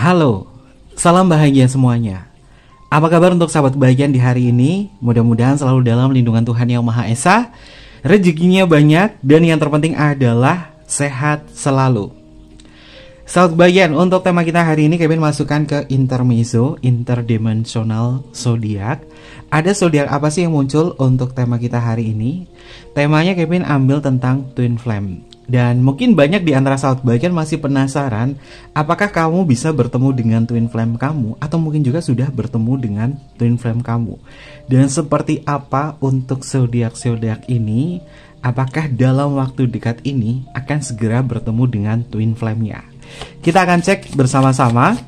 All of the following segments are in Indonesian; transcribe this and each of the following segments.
Halo, salam bahagia semuanya. Apa kabar untuk sahabat kebahagiaan di hari ini? Mudah-mudahan selalu dalam lindungan Tuhan Yang Maha Esa, rezekinya banyak, dan yang terpenting adalah sehat selalu. Sahabat kebahagiaan, untuk tema kita hari ini Kevin masukkan ke intermezzo, interdimensional zodiak. Ada zodiak apa sih yang muncul untuk tema kita hari ini? Temanya Kevin ambil tentang twin flame. Dan mungkin banyak di antara sahabat kebahagiaan masih penasaran, apakah kamu bisa bertemu dengan twin flame kamu, atau mungkin juga sudah bertemu dengan twin flame kamu. Dan seperti apa untuk zodiak-zodiak ini? Apakah dalam waktu dekat ini akan segera bertemu dengan twin flame-nya? Kita akan cek bersama-sama.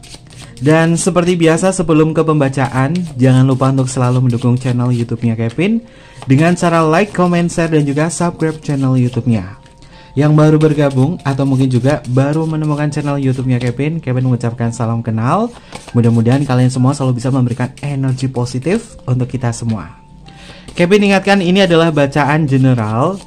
Dan seperti biasa sebelum ke pembacaan, jangan lupa untuk selalu mendukung channel YouTube-nya Kevin dengan cara like, comment, share, dan juga subscribe channel YouTube-nya. Yang baru bergabung atau mungkin juga baru menemukan channel YouTube-nya Kevin mengucapkan salam kenal. Mudah-mudahan kalian semua selalu bisa memberikan energi positif untuk kita semua. Kevin ingatkan ini adalah bacaan general.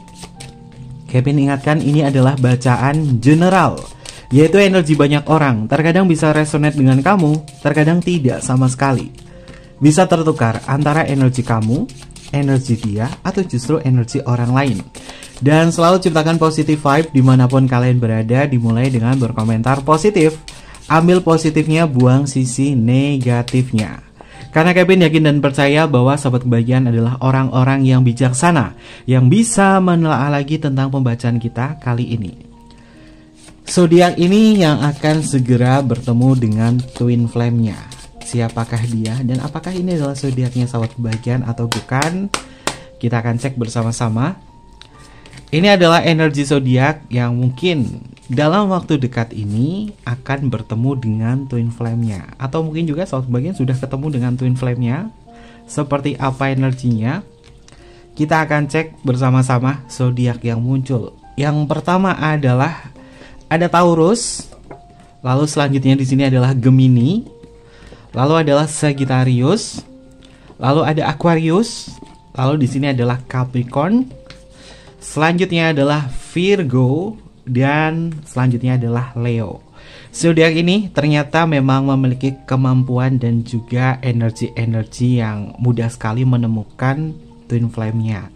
Yaitu energi banyak orang. Terkadang bisa resonate dengan kamu, terkadang tidak sama sekali. Bisa tertukar antara energi kamu, energi dia, atau justru energi orang lain. Dan selalu ciptakan positive vibe dimanapun kalian berada, dimulai dengan berkomentar positif. Ambil positifnya, buang sisi negatifnya. Karena Kevin yakin dan percaya bahwa sahabat kebahagiaan adalah orang-orang yang bijaksana, yang bisa menelaah lagi tentang pembacaan kita kali ini. Zodiak ini yang akan segera bertemu dengan twin flame-nya. Siapakah dia dan apakah ini adalah zodiaknya sahabat kebahagiaan atau bukan? Kita akan cek bersama-sama. Ini adalah energi zodiak yang mungkin dalam waktu dekat ini akan bertemu dengan twin flame-nya. Atau mungkin juga sahabat kebahagiaan sudah ketemu dengan twin flame-nya. Seperti apa energinya? Kita akan cek bersama-sama zodiak yang muncul. Yang pertama adalah ada Taurus, lalu selanjutnya di sini adalah Gemini, lalu adalah Sagittarius, lalu ada Aquarius, lalu di sini adalah Capricorn, selanjutnya adalah Virgo, dan selanjutnya adalah Leo. Zodiak ini ternyata memang memiliki kemampuan dan juga energi-energi yang mudah sekali menemukan twin flame-nya.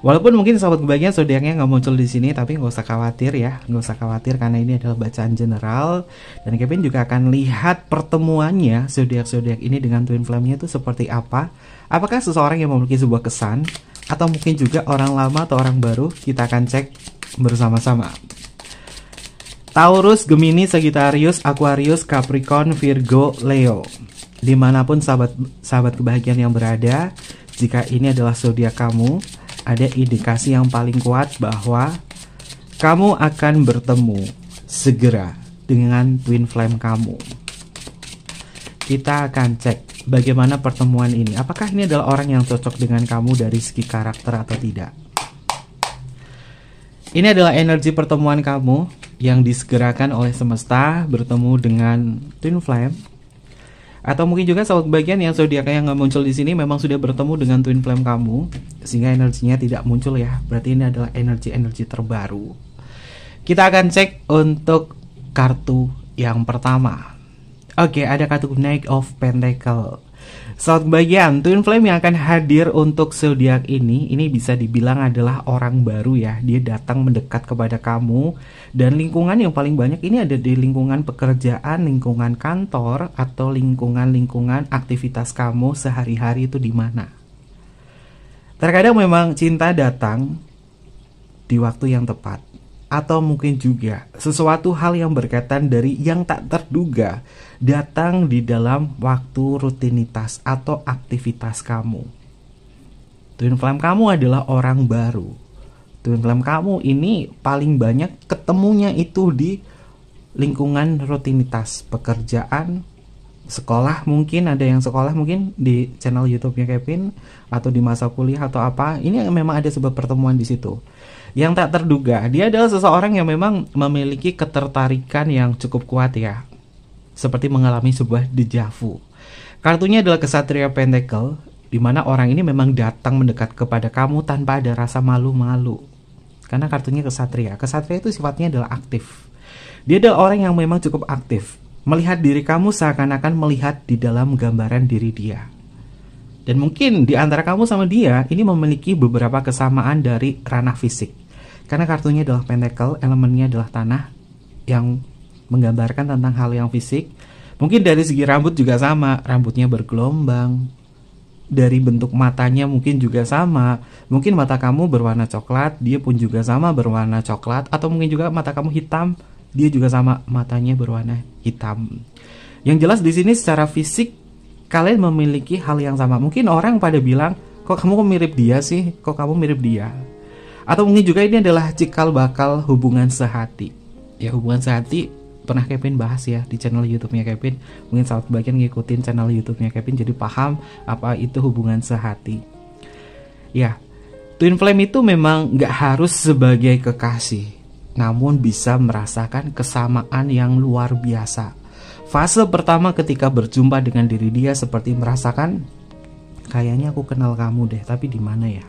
Walaupun mungkin sahabat kebahagiaan zodiaknya nggak muncul di sini, tapi nggak usah khawatir ya, nggak usah khawatir karena ini adalah bacaan general. Dan Kevin juga akan lihat pertemuannya zodiak-zodiak ini dengan twin flame-nya itu seperti apa. Apakah seseorang yang memiliki sebuah kesan, atau mungkin juga orang lama atau orang baru? Kita akan cek bersama-sama. Taurus, Gemini, Sagittarius, Aquarius, Capricorn, Virgo, Leo. Dimanapun sahabat kebahagiaan yang berada, jika ini adalah zodiak kamu, ada indikasi yang paling kuat bahwa kamu akan bertemu segera dengan twin flame kamu. Kita akan cek bagaimana pertemuan ini. Apakah ini adalah orang yang cocok dengan kamu dari segi karakter atau tidak? Ini adalah energi pertemuan kamu yang disegerakan oleh semesta bertemu dengan twin flame. Atau mungkin juga sahabat bagian yang zodiaknya yang nggak muncul di sini memang sudah bertemu dengan twin flame kamu, sehingga energinya tidak muncul ya. Berarti ini adalah energi-energi terbaru. Kita akan cek untuk kartu yang pertama. Oke, ada kartu Knight of Pentacle. Sahabat bagian, twin flame yang akan hadir untuk zodiak ini bisa dibilang adalah orang baru ya. Dia datang mendekat kepada kamu, dan lingkungan yang paling banyak ini ada di lingkungan pekerjaan, lingkungan kantor, atau lingkungan aktivitas kamu sehari-hari itu di mana. Terkadang memang cinta datang di waktu yang tepat, atau mungkin juga sesuatu hal yang berkaitan dari yang tak terduga datang di dalam waktu rutinitas atau aktivitas kamu. Twin flame kamu adalah orang baru. Twin flame kamu ini paling banyak ketemunya itu di lingkungan rutinitas pekerjaan, sekolah, mungkin ada yang sekolah mungkin di channel YouTube-nya Kevin, atau di masa kuliah atau apa. Ini memang ada sebuah pertemuan di situ yang tak terduga. Dia adalah seseorang yang memang memiliki ketertarikan yang cukup kuat ya, seperti mengalami sebuah deja vu. Kartunya adalah Kesatria Pentacle, di mana orang ini memang datang mendekat kepada kamu tanpa ada rasa malu-malu. Karena kartunya Kesatria. Kesatria itu sifatnya adalah aktif. Dia adalah orang yang memang cukup aktif. Melihat diri kamu seakan-akan melihat di dalam gambaran diri dia. Dan mungkin di antara kamu sama dia ini memiliki beberapa kesamaan dari ranah fisik. Karena kartunya adalah Pentacle, elemennya adalah tanah yang menggambarkan tentang hal yang fisik. Mungkin dari segi rambut juga sama, rambutnya bergelombang. Dari bentuk matanya mungkin juga sama. Mungkin mata kamu berwarna coklat, dia pun juga sama berwarna coklat. Atau mungkin juga mata kamu hitam, dia juga sama matanya berwarna hitam. Yang jelas di sini secara fisik kalian memiliki hal yang sama. Mungkin orang pada bilang, kok kamu mirip dia sih? Kok kamu mirip dia? Atau mungkin juga ini adalah cikal bakal hubungan sehati. Ya, hubungan sehati pernah Kevin bahas ya di channel YouTube-nya Kevin. Mungkin sahabat bagian ngikutin channel YouTube-nya Kevin jadi paham apa itu hubungan sehati. Ya, Twin Flame itu memang gak harus sebagai kekasih, namun bisa merasakan kesamaan yang luar biasa. Fase pertama ketika berjumpa dengan diri dia seperti merasakan, kayaknya aku kenal kamu deh, tapi di mana ya?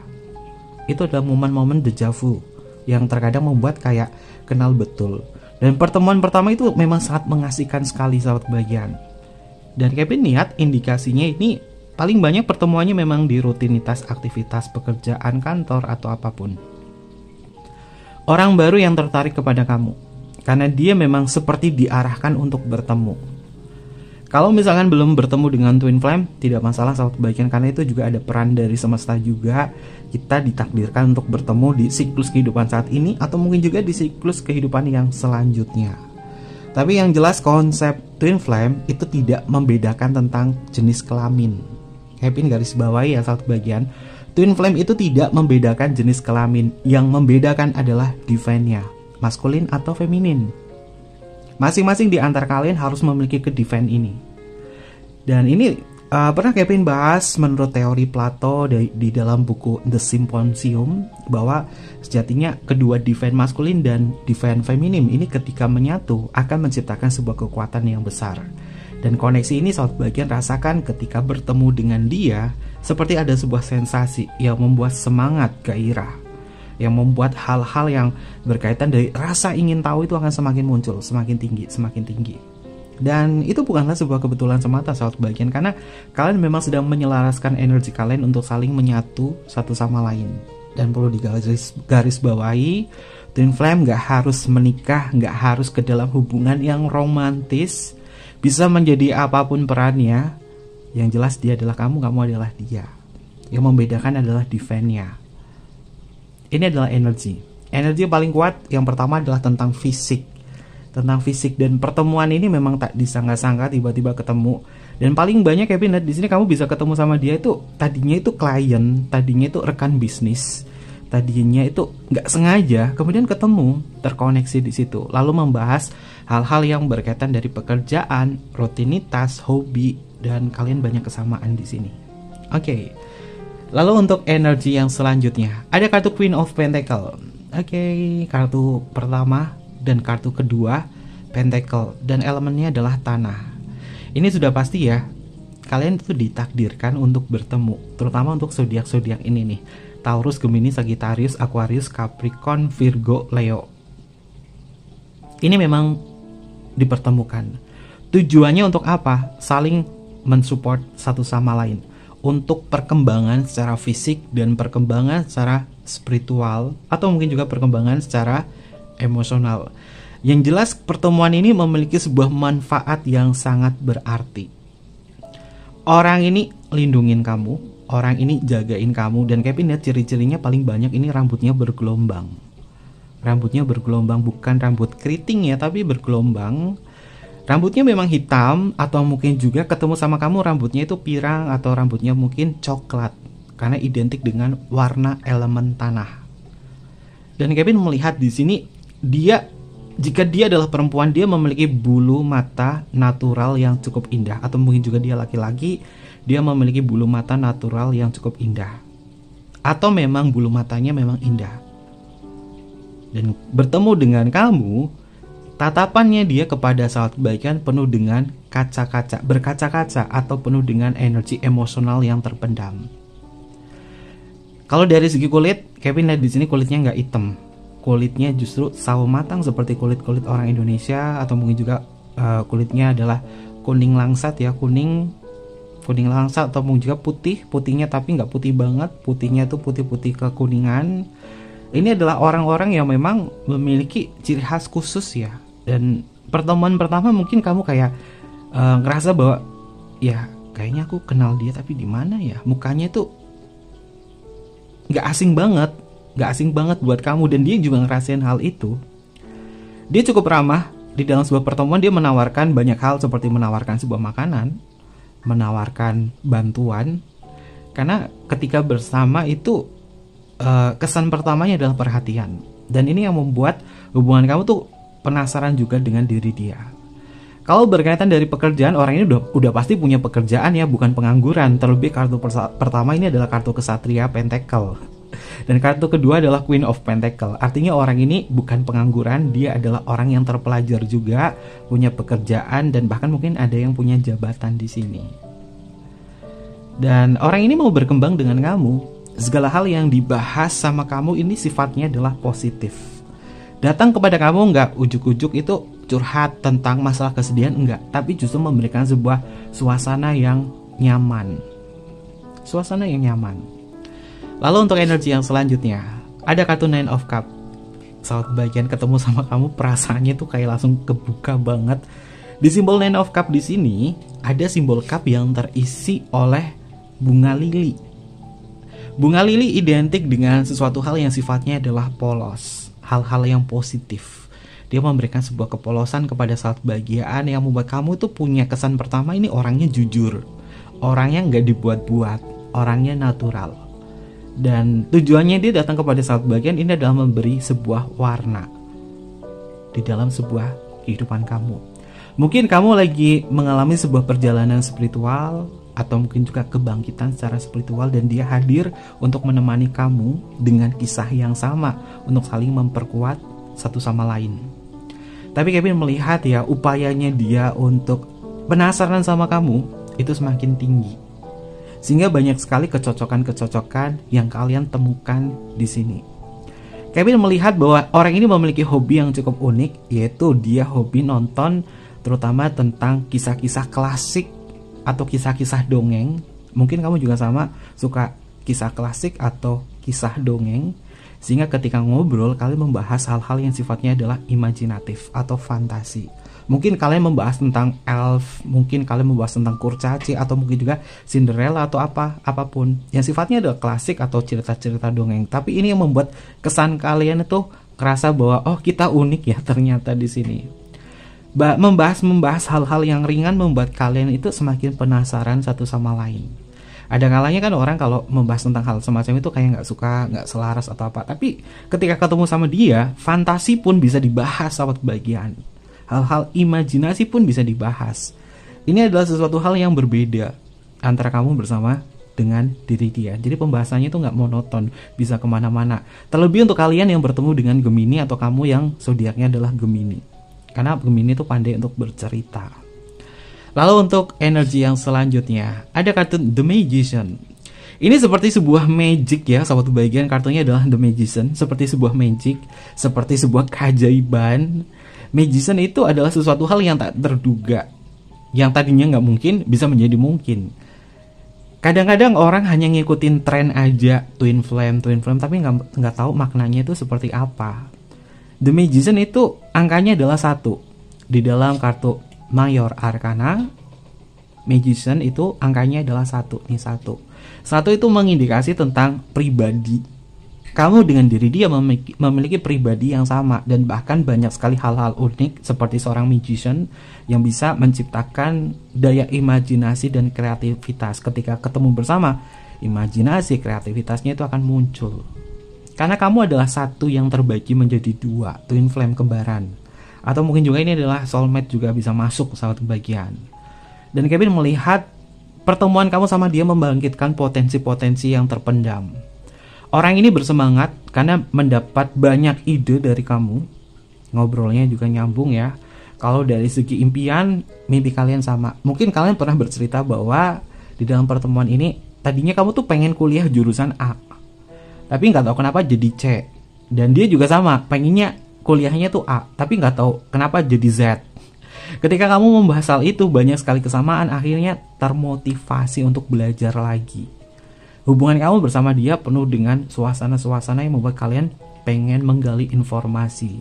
Itu adalah momen-momen deja vu yang terkadang membuat kayak kenal betul. Dan pertemuan pertama itu memang sangat mengasihkan sekali sahabat bagian. Dan Kevin lihat indikasinya ini paling banyak pertemuannya memang di rutinitas aktivitas pekerjaan kantor atau apapun. Orang baru yang tertarik kepada kamu karena dia memang seperti diarahkan untuk bertemu. Kalau misalkan belum bertemu dengan Twin Flame, tidak masalah sahabat bagian, karena itu juga ada peran dari semesta juga. Kita ditakdirkan untuk bertemu di siklus kehidupan saat ini atau mungkin juga di siklus kehidupan yang selanjutnya. Tapi yang jelas konsep Twin Flame itu tidak membedakan tentang jenis kelamin. Kevin garis bawahi ya sahabat bagian, Twin Flame itu tidak membedakan jenis kelamin. Yang membedakan adalah divine-nya, maskulin atau feminin. Masing-masing di antara kalian harus memiliki ke divine ini. Dan ini pernah Kevin bahas menurut teori Plato di dalam buku The Symposium, bahwa sejatinya kedua divine maskulin dan divine feminim ini ketika menyatu akan menciptakan sebuah kekuatan yang besar. Dan koneksi ini sahabat bagian rasakan ketika bertemu dengan dia, seperti ada sebuah sensasi yang membuat semangat, gairah, yang membuat hal-hal yang berkaitan dari rasa ingin tahu itu akan semakin muncul, semakin tinggi, semakin tinggi. Dan itu bukanlah sebuah kebetulan semata sahabat bagian, karena kalian memang sedang menyelaraskan energi kalian untuk saling menyatu satu sama lain. Dan perlu digaris bawahi, Twin Flame gak harus menikah, gak harus ke dalam hubungan yang romantis, bisa menjadi apapun perannya. Yang jelas dia adalah kamu adalah dia. Yang membedakan adalah divine-nya. Ini adalah energi. Energi paling kuat yang pertama adalah tentang fisik. Tentang fisik, dan pertemuan ini memang tak disangka-sangka tiba-tiba ketemu. Dan paling banyak Kevin lihat di sini kamu bisa ketemu sama dia itu tadinya itu klien, tadinya itu rekan bisnis, tadinya itu nggak sengaja, kemudian ketemu, terkoneksi di situ, lalu membahas hal-hal yang berkaitan dari pekerjaan, rutinitas, hobi, dan kalian banyak kesamaan di sini. Oke. Lalu untuk energi yang selanjutnya, ada kartu Queen of Pentacle. Oke, kartu pertama dan kartu kedua Pentacle, dan elemennya adalah tanah. Ini sudah pasti ya, kalian itu ditakdirkan untuk bertemu, terutama untuk zodiak-zodiak ini nih. Taurus, Gemini, Sagittarius, Aquarius, Capricorn, Virgo, Leo. Ini memang dipertemukan. Tujuannya untuk apa? Saling mensupport satu sama lain. Untuk perkembangan secara fisik dan perkembangan secara spiritual, atau mungkin juga perkembangan secara emosional. Yang jelas pertemuan ini memiliki sebuah manfaat yang sangat berarti. Orang ini lindungin kamu, orang ini jagain kamu, dan Kevin lihat ciri-cirinya paling banyak ini rambutnya bergelombang. Rambutnya bergelombang, bukan rambut keriting ya, tapi bergelombang. Rambutnya memang hitam, atau mungkin juga ketemu sama kamu rambutnya itu pirang, atau rambutnya mungkin coklat, karena identik dengan warna elemen tanah. Dan Kevin melihat di sini jika dia adalah perempuan, dia memiliki bulu mata natural yang cukup indah, atau mungkin juga dia laki-laki, dia memiliki bulu mata natural yang cukup indah, atau memang bulu matanya memang indah. Dan bertemu dengan kamu, tatapannya dia kepada sahabat kebaikan penuh dengan berkaca-kaca, atau penuh dengan energi emosional yang terpendam. Kalau dari segi kulit, Kevin lihat di sini kulitnya nggak hitam, kulitnya justru sawo matang seperti kulit-kulit orang Indonesia, atau mungkin juga kulitnya adalah kuning langsat ya, kuning langsat ataupun juga putihnya tapi nggak putih banget, putihnya tuh putih-putih kekuningan. Ini adalah orang-orang yang memang memiliki ciri khas khusus ya. Dan pertemuan pertama mungkin kamu kayak ngerasa bahwa ya kayaknya aku kenal dia, tapi di mana ya, mukanya tuh nggak asing banget buat kamu, dan dia juga ngerasain hal itu. Dia cukup ramah. Di dalam sebuah pertemuan dia menawarkan banyak hal, seperti menawarkan sebuah makanan, menawarkan bantuan. Karena ketika bersama itu kesan pertamanya adalah perhatian. Dan ini yang membuat hubungan kamu tuh penasaran juga dengan diri dia. Kalau berkaitan dari pekerjaan, orang ini udah pasti punya pekerjaan ya, bukan pengangguran. Terlebih kartu pertama ini adalah kartu kesatria Pentacle. Dan kartu kedua adalah Queen of Pentacle. Artinya orang ini bukan pengangguran, dia adalah orang yang terpelajar juga, punya pekerjaan, dan bahkan mungkin ada yang punya jabatan di sini. Dan orang ini mau berkembang dengan kamu. Segala hal yang dibahas sama kamu ini sifatnya adalah positif. Datang kepada kamu nggak ujuk-ujuk itu curhat tentang masalah kesedihan, enggak, tapi justru memberikan sebuah suasana yang nyaman. Lalu untuk energi yang selanjutnya, ada kartu Nine of Cup. Saat bagian ketemu sama kamu, perasaannya tuh kayak langsung kebuka banget. Di simbol Nine of Cup di sini ada simbol cup yang terisi oleh bunga lili. Bunga lili identik dengan sesuatu hal yang sifatnya adalah polos, hal-hal yang positif. Dia memberikan sebuah kepolosan kepada saat kebahagiaan yang membuat kamu tuh punya kesan pertama, ini orangnya jujur, orangnya nggak dibuat-buat, orangnya natural. Dan tujuannya dia datang kepada saat kebahagiaan ini adalah memberi sebuah warna di dalam sebuah kehidupan kamu. Mungkin kamu lagi mengalami sebuah perjalanan spiritual, atau mungkin juga kebangkitan secara spiritual, dan dia hadir untuk menemani kamu dengan kisah yang sama, untuk saling memperkuat satu sama lain. Tapi Kevin melihat ya, upayanya dia untuk penasaran sama kamu itu semakin tinggi, sehingga banyak sekali kecocokan yang kalian temukan di sini. Kevin melihat bahwa orang ini memiliki hobi yang cukup unik, yaitu dia hobi nonton terutama tentang kisah-kisah klasik atau kisah-kisah dongeng. Mungkin kamu juga sama, suka kisah klasik atau kisah dongeng, sehingga ketika ngobrol kalian membahas hal-hal yang sifatnya adalah imajinatif atau fantasi. Mungkin kalian membahas tentang elf, mungkin kalian membahas tentang kurcaci, atau mungkin juga Cinderella atau apapun yang sifatnya adalah klasik atau cerita-cerita dongeng. Tapi ini yang membuat kesan kalian itu kerasa bahwa oh, kita unik ya ternyata di sini. Membahas hal-hal yang ringan membuat kalian itu semakin penasaran satu sama lain. Ada kalanya kan orang kalau membahas tentang hal semacam itu kayak nggak suka, nggak selaras atau apa. Tapi ketika ketemu sama dia, fantasi pun bisa dibahas sahabat kebahagiaan. Hal-hal imajinasi pun bisa dibahas. Ini adalah sesuatu hal yang berbeda antara kamu bersama dengan diri dia. Jadi pembahasannya itu nggak monoton, bisa kemana-mana. Terlebih untuk kalian yang bertemu dengan Gemini atau kamu yang zodiaknya adalah Gemini, karena Gemini itu pandai untuk bercerita. Lalu untuk energi yang selanjutnya, ada kartu The Magician. Ini seperti sebuah magic ya, sahabat kebahagiaan. Kartunya adalah The Magician, seperti sebuah magic, seperti sebuah keajaiban. Magician itu adalah sesuatu hal yang tak terduga, yang tadinya nggak mungkin bisa menjadi mungkin. Kadang-kadang orang hanya ngikutin tren aja, twin flame, tapi nggak tahu maknanya itu seperti apa. The Magician itu angkanya adalah 1 di dalam kartu Mayor Arcana. Magician itu angkanya adalah 1 nih, 1 itu mengindikasi tentang pribadi. Kamu dengan diri dia memiliki pribadi yang sama, dan bahkan banyak sekali hal-hal unik seperti seorang magician yang bisa menciptakan daya imajinasi dan kreativitas. Ketika ketemu bersama, imajinasi kreativitasnya itu akan muncul. Karena kamu adalah 1 yang terbagi menjadi 2, twin flame kembaran. Atau mungkin juga ini adalah soulmate juga bisa masuk sahabat kebahagiaan. Dan Kevin melihat pertemuan kamu sama dia membangkitkan potensi-potensi yang terpendam. Orang ini bersemangat karena mendapat banyak ide dari kamu. Ngobrolnya juga nyambung ya. Kalau dari segi impian, mimpi kalian sama. Mungkin kalian pernah bercerita bahwa di dalam pertemuan ini tadinya kamu tuh pengen kuliah jurusan A, tapi nggak tahu kenapa jadi C. Dan dia juga sama, pengennya kuliahnya tuh A, tapi nggak tahu kenapa jadi Z. Ketika kamu membahas hal itu, banyak sekali kesamaan, akhirnya termotivasi untuk belajar lagi. Hubungan kamu bersama dia penuh dengan suasana-suasana yang membuat kalian pengen menggali informasi,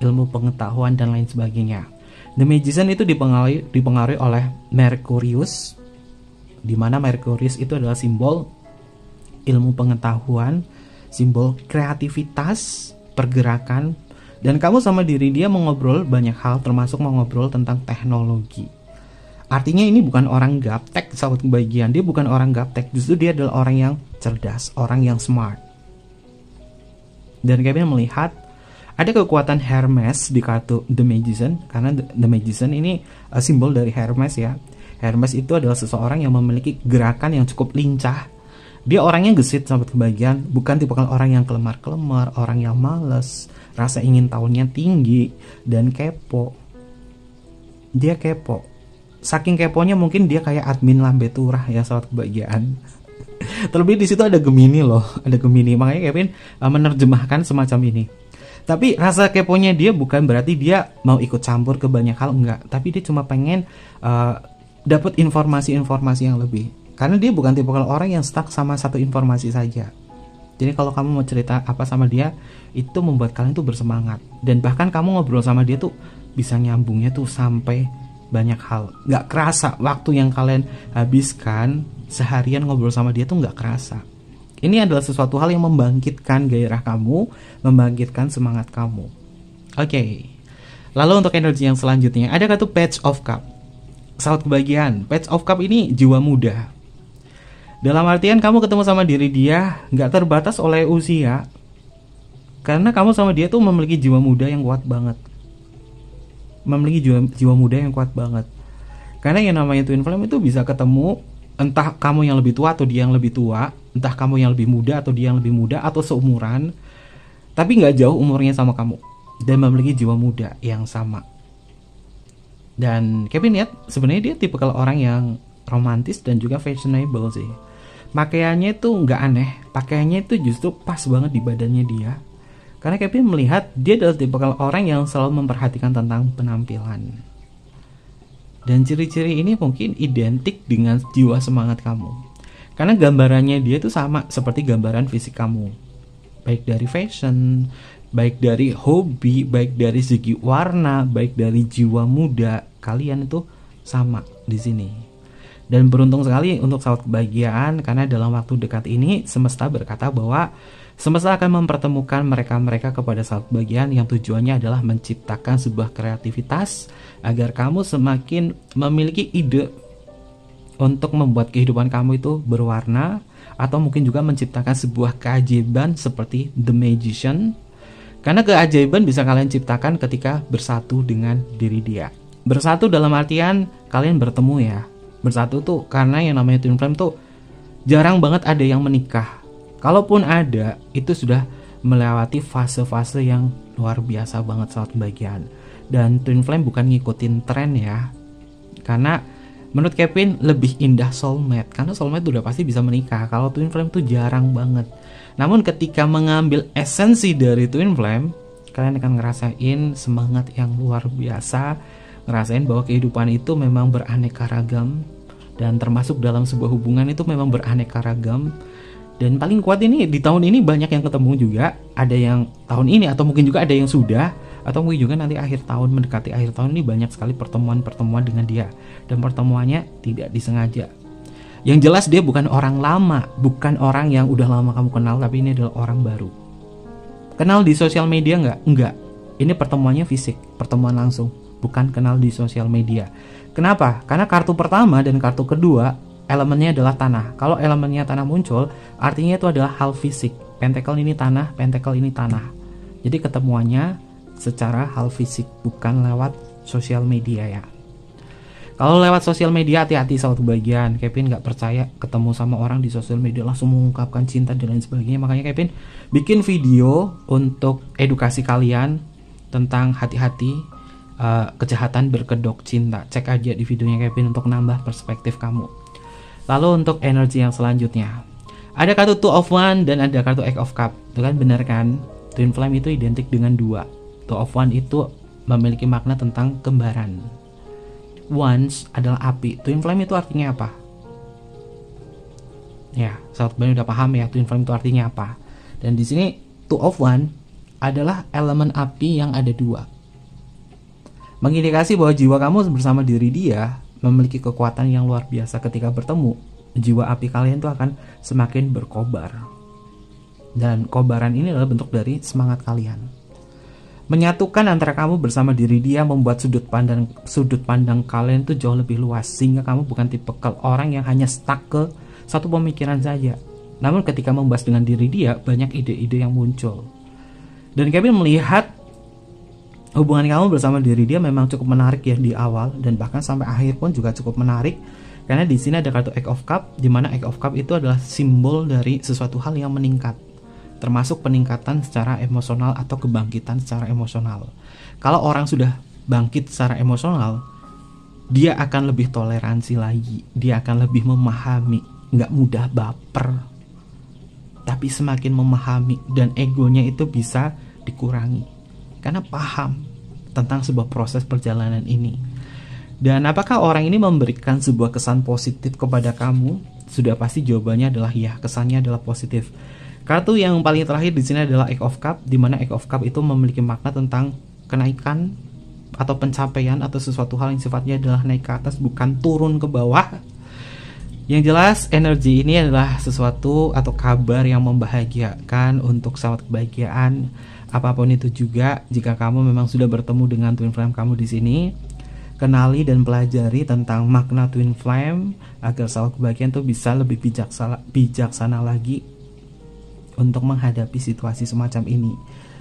ilmu pengetahuan, dan lain sebagainya. The Magician itu dipengaruhi oleh Merkurius, di mana Merkurius itu adalah simbol ilmu pengetahuan, simbol kreativitas, pergerakan, dan kamu sama diri dia mengobrol banyak hal, termasuk mengobrol tentang teknologi. Artinya ini bukan orang gaptek, sahabat kebahagiaan. Dia bukan orang gaptek, justru dia adalah orang yang cerdas, orang yang smart. Dan Kevin melihat ada kekuatan Hermes di kartu The Magician, karena The Magician ini simbol dari Hermes ya. Hermes itu adalah seseorang yang memiliki gerakan yang cukup lincah. Dia orangnya gesit, sahabat kebahagiaan, bukan tipe orang yang kelemar-kelemar, orang yang males, rasa ingin tahunya tinggi, dan kepo. Dia kepo. Saking keponya mungkin dia kayak admin lambe turah ya, sahabat kebahagiaan. Terlebih di situ ada Gemini loh, ada Gemini. Makanya Kevin menerjemahkan semacam ini. Tapi rasa keponya dia bukan berarti dia mau ikut campur ke banyak hal, enggak. Tapi dia cuma pengen dapat informasi-informasi yang lebih. Karena dia bukan tipe orang yang stuck sama satu informasi saja. Jadi kalau kamu mau cerita apa sama dia, itu membuat kalian tuh bersemangat. Dan bahkan kamu ngobrol sama dia tuh bisa nyambungnya tuh sampai banyak hal. Nggak kerasa waktu yang kalian habiskan seharian ngobrol sama dia tuh nggak kerasa. Ini adalah sesuatu hal yang membangkitkan gairah kamu, membangkitkan semangat kamu. Oke. Lalu untuk energi yang selanjutnya, ada kartu Page of Cup. Sahabat kebahagiaan, Page of Cup ini jiwa muda. Dalam artian kamu ketemu sama diri dia nggak terbatas oleh usia, karena kamu sama dia tuh memiliki jiwa muda yang kuat banget, memiliki jiwa muda yang kuat banget. Karena yang namanya twin flame itu bisa ketemu, entah kamu yang lebih tua atau dia yang lebih tua, entah kamu yang lebih muda atau dia yang lebih muda, atau seumuran, tapi nggak jauh umurnya sama kamu, dan memiliki jiwa muda yang sama. Dan Kevin lihat sebenarnya dia tipe orang yang romantis dan juga fashionable sih. Pakaiannya itu nggak aneh, pakaiannya itu justru pas banget di badannya dia. Karena Kevin melihat dia adalah tipe orang yang selalu memperhatikan tentang penampilan. Dan ciri-ciri ini mungkin identik dengan jiwa semangat kamu. Karena gambarannya dia itu sama seperti gambaran fisik kamu. Baik dari fashion, baik dari hobi, baik dari segi warna, baik dari jiwa muda, kalian itu sama di sini. Dan beruntung sekali untuk sahabat kebahagiaan, karena dalam waktu dekat ini semesta berkata bahwa semesta akan mempertemukan mereka-mereka kepada sahabat kebahagiaan yang tujuannya adalah menciptakan sebuah kreativitas agar kamu semakin memiliki ide untuk membuat kehidupan kamu itu berwarna, atau mungkin juga menciptakan sebuah keajaiban seperti The Magician. Karena keajaiban bisa kalian ciptakan ketika bersatu dengan diri dia. Bersatu dalam artian kalian bertemu ya. Bersatu tuh karena yang namanya twin flame tuh jarang banget ada yang menikah. Kalaupun ada, itu sudah melewati fase-fase yang luar biasa banget saat kebahagiaan. Dan twin flame bukan ngikutin tren ya. Karena menurut Kevin lebih indah soulmate, karena soulmate udah pasti bisa menikah. Kalau twin flame tuh jarang banget. Namun ketika mengambil esensi dari twin flame, kalian akan ngerasain semangat yang luar biasa, ngerasain bahwa kehidupan itu memang beraneka ragam, dan termasuk dalam sebuah hubungan itu memang beraneka ragam. Dan paling kuat ini di tahun ini banyak yang ketemu juga, ada yang tahun ini atau mungkin juga ada yang sudah, atau mungkin juga nanti akhir tahun, mendekati akhir tahun ini banyak sekali pertemuan-pertemuan dengan dia, dan pertemuannya tidak disengaja. Yang jelas dia bukan orang lama, bukan orang yang udah lama kamu kenal, tapi ini adalah orang baru. Kenal di sosial media nggak? Enggak. Ini pertemuannya fisik, pertemuan langsung, bukan kenal di sosial media. Kenapa? Karena kartu pertama dan kartu kedua elemennya adalah tanah. Kalau elemennya tanah muncul, artinya itu adalah hal fisik. Pentacle ini tanah, pentacle ini tanah. Jadi ketemuannya secara hal fisik, bukan lewat sosial media ya. Kalau lewat sosial media, hati-hati sahabat kebahagiaan. Kevin nggak percaya ketemu sama orang di sosial media langsung mengungkapkan cinta dan lain sebagainya. Makanya Kevin bikin video untuk edukasi kalian tentang hati-hati, kejahatan berkedok cinta. Cek aja di videonya Kevin untuk nambah perspektif kamu. Lalu untuk energi yang selanjutnya, ada kartu Two of Wands dan ada kartu Eight of Cups. Itu kan benar kan? Twin flame itu identik dengan 2. Two of Wands itu memiliki makna tentang kembaran. Wands adalah api. Twin flame itu artinya apa? Ya, sahabat Kebalikan udah paham ya twin flame itu artinya apa. Dan di sini Two of Wands adalah elemen api yang ada dua. Mengindikasi bahwa jiwa kamu bersama diri dia memiliki kekuatan yang luar biasa. Ketika bertemu, jiwa api kalian itu akan semakin berkobar. Dan kobaran ini adalah bentuk dari semangat kalian. Menyatukan antara kamu bersama diri dia membuat sudut pandang kalian itu jauh lebih luas, sehingga kamu bukan tipe orang yang hanya stuck ke satu pemikiran saja. Namun ketika membahas dengan diri dia, banyak ide-ide yang muncul. Dan Kevin melihat hubungan kamu bersama diri dia memang cukup menarik ya di awal, dan bahkan sampai akhir pun juga cukup menarik. Karena di sini ada kartu Eight of Cup, di mana Eight of Cup itu adalah simbol dari sesuatu hal yang meningkat, termasuk peningkatan secara emosional atau kebangkitan secara emosional. Kalau orang sudah bangkit secara emosional, dia akan lebih toleransi lagi, dia akan lebih memahami, nggak mudah baper, tapi semakin memahami, dan egonya itu bisa dikurangi karena paham tentang sebuah proses perjalanan ini. Dan apakah orang ini memberikan sebuah kesan positif kepada kamu? Sudah pasti jawabannya adalah ya, kesannya adalah positif. Kartu yang paling terakhir di sini adalah Eight of Cup, di mana Eight of Cup itu memiliki makna tentang kenaikan atau pencapaian atau sesuatu hal yang sifatnya adalah naik ke atas, bukan turun ke bawah. Yang jelas energi ini adalah sesuatu atau kabar yang membahagiakan untuk sahabat kebahagiaan. Apapun itu juga, jika kamu memang sudah bertemu dengan twin flame kamu di sini, kenali dan pelajari tentang makna twin flame agar sahabat kebahagiaan itu bisa lebih bijaksana lagi untuk menghadapi situasi semacam ini.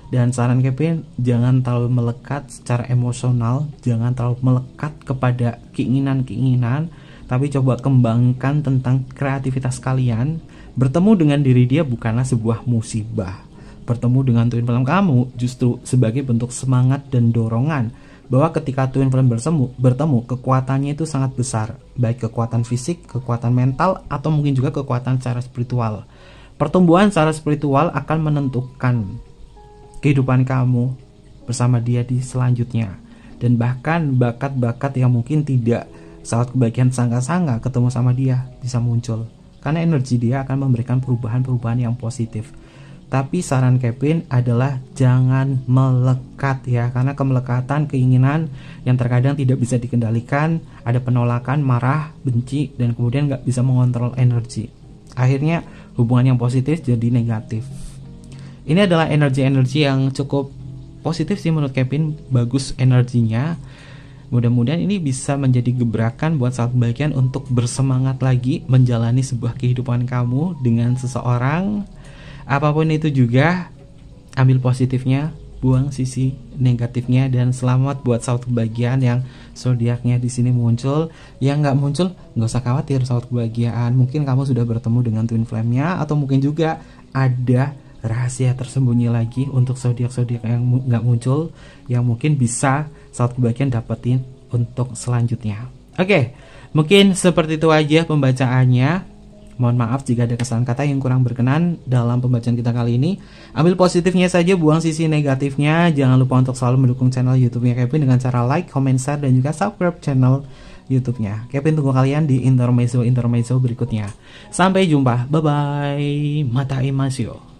Dan saran Kevin, jangan terlalu melekat secara emosional, jangan terlalu melekat kepada keinginan-keinginan, tapi coba kembangkan tentang kreativitas kalian. Bertemu dengan diri dia bukanlah sebuah musibah. Bertemu dengan twin flame kamu justru sebagai bentuk semangat dan dorongan, bahwa ketika twin flame bertemu, kekuatannya itu sangat besar, baik kekuatan fisik, kekuatan mental, atau mungkin juga kekuatan secara spiritual. Pertumbuhan secara spiritual akan menentukan kehidupan kamu bersama dia di selanjutnya. Dan bahkan bakat-bakat yang mungkin tidak sahabat kebahagiaan sangka-sangka ketemu sama dia bisa muncul. Karena energi dia akan memberikan perubahan-perubahan yang positif. Tapi saran Kevin adalah jangan melekat ya. Karena kemelekatan, keinginan yang terkadang tidak bisa dikendalikan, ada penolakan, marah, benci, dan kemudian nggak bisa mengontrol energi. Akhirnya hubungan yang positif jadi negatif. Ini adalah energi-energi yang cukup positif sih menurut Kevin, bagus energinya. Mudah-mudahan ini bisa menjadi gebrakan buat sahabat kebahagiaan untuk bersemangat lagi menjalani sebuah kehidupan kamu dengan seseorang. Apapun itu juga, ambil positifnya, buang sisi negatifnya, dan selamat buat sahabat kebahagiaan yang zodiaknya di sini muncul. Yang nggak muncul, nggak usah khawatir sahabat kebahagiaan. Mungkin kamu sudah bertemu dengan twin flame-nya, atau mungkin juga ada rahasia tersembunyi lagi untuk zodiak-zodiak yang nggak muncul, yang mungkin bisa sahabat kebahagiaan dapetin untuk selanjutnya. Oke, mungkin seperti itu aja pembacaannya. Mohon maaf jika ada kesalahan kata yang kurang berkenan dalam pembacaan kita kali ini. Ambil positifnya saja, buang sisi negatifnya. Jangan lupa untuk selalu mendukung channel YouTube-nya Kevin dengan cara like, comment, share, dan juga subscribe channel YouTube-nya. Kevin tunggu kalian di intermezzo berikutnya. Sampai jumpa. Bye-bye. Mata Imasio.